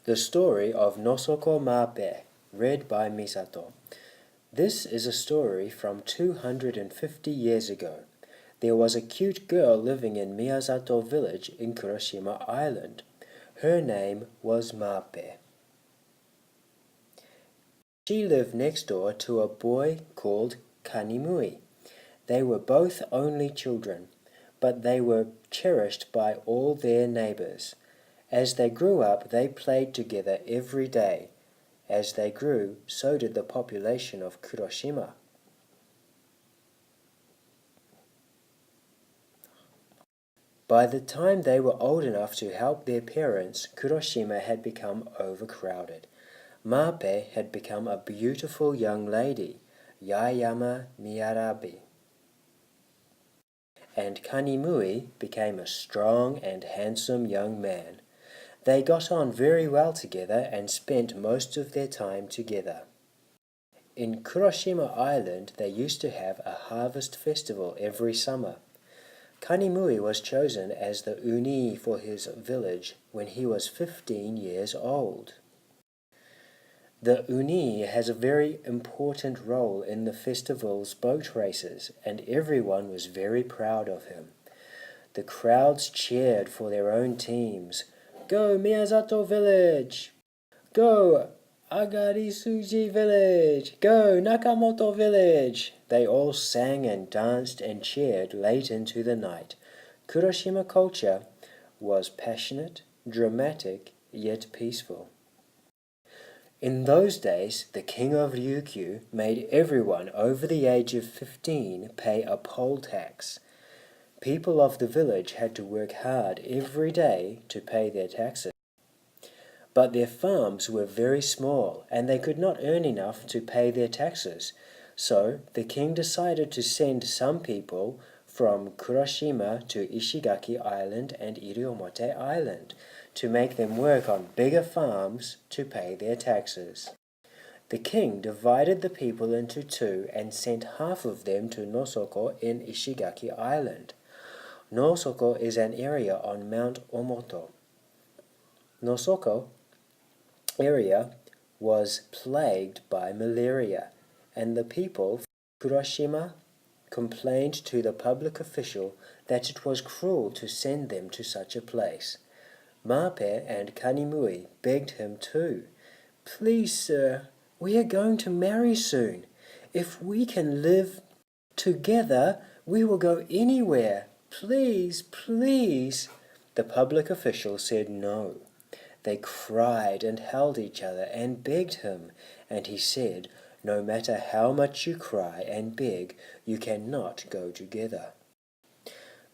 The story of Nosoko Mape, read by Misato. This is a story from 250 years ago. There was a cute girl living in Miyazato village in Kuroshima Island. Her name was Mape. She lived next door to a boy called Kanimui. They were both only children, but they were cherished by all their neighbors. As they grew up, they played together every day. As they grew, so did the population of Kuroshima. By the time they were old enough to help their parents, Kuroshima had become overcrowded. Mape had become a beautiful young lady, Yayama Miyarabi. And Kanimui became a strong and handsome young man. They got on very well together and spent most of their time together. In Kuroshima Island, they used to have a harvest festival every summer. Kanimui was chosen as the uni for his village when he was 15 years old. The uni has a very important role in the festival's boat races, and everyone was very proud of him. The crowds cheered for their own teams. Go Miyazato village! Go Agarisuji village! Go Nakamoto village! They all sang and danced and cheered late into the night. Kuroshima culture was passionate, dramatic, yet peaceful. In those days, the king of Ryukyu made everyone over the age of 15 pay a poll tax. People of the village had to work hard every day to pay their taxes. But their farms were very small and they could not earn enough to pay their taxes. So the king decided to send some people from Kuroshima to Ishigaki Island and Iriomote Island to make them work on bigger farms to pay their taxes. The king divided the people into two and sent half of them to Nosoko in Ishigaki Island. Nosoko is an area on Mount Omoto. Nosoko area was plagued by malaria, and the people of Kuroshima complained to the public official that it was cruel to send them to such a place. Mape and Kanimui begged him too. Please, sir, we are going to marry soon. If we can live together, we will go anywhere. Please, please. The public official said no. They cried and held each other and begged him, and he said, no matter how much you cry and beg, you cannot go together.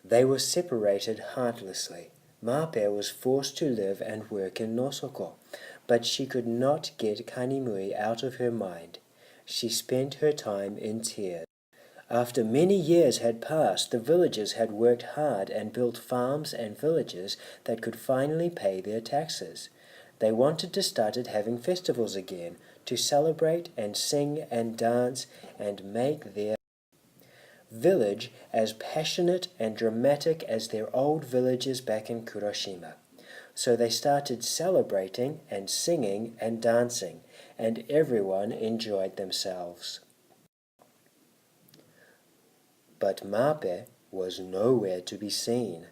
They were separated heartlessly. Mape was forced to live and work in Nosoko, but she could not get Kanimui out of her mind. She spent her time in tears. After many years had passed, the villagers had worked hard and built farms and villages that could finally pay their taxes. They wanted to start having festivals again, to celebrate and sing and dance and make their village as passionate and dramatic as their old villages back in Kuroshima. So they started celebrating and singing and dancing, and everyone enjoyed themselves. But Mape was nowhere to be seen.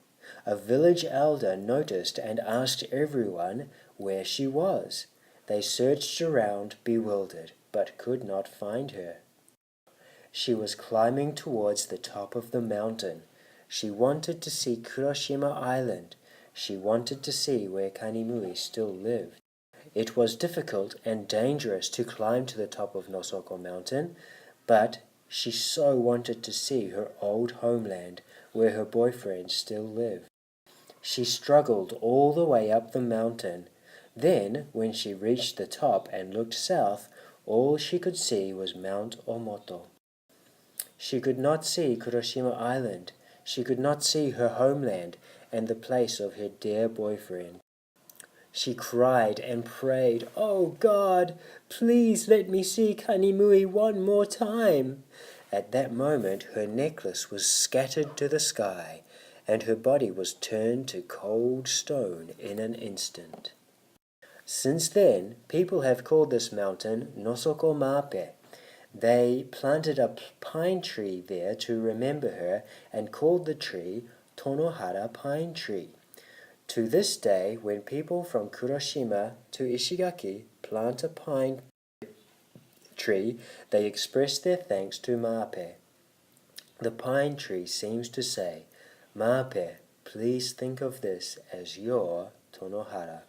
A village elder noticed and asked everyone where she was. They searched around, bewildered, but could not find her. She was climbing towards the top of the mountain. She wanted to see Kuroshima Island. She wanted to see where Kanimui still lived. It was difficult and dangerous to climb to the top of Nosoko Mountain, but she so wanted to see her old homeland where her boyfriend still lived. She struggled all the way up the mountain. Then, when she reached the top and looked south, all she could see was Mount Omoto. She could not see Kuroshima Island. She could not see her homeland and the place of her dear boyfriend. She cried and prayed, "Oh God, please let me see Kanimui one more time." At that moment her necklace was scattered to the sky, and her body was turned to cold stone in an instant. Since then, people have called this mountain Nosoko Mape. They planted a pine tree there to remember her and called the tree Tonohara Pine Tree. To this day, when people from Kuroshima to Ishigaki plant a pine tree, they express their thanks to Mape. The pine tree seems to say, Mape, please think of this as your Tonohara.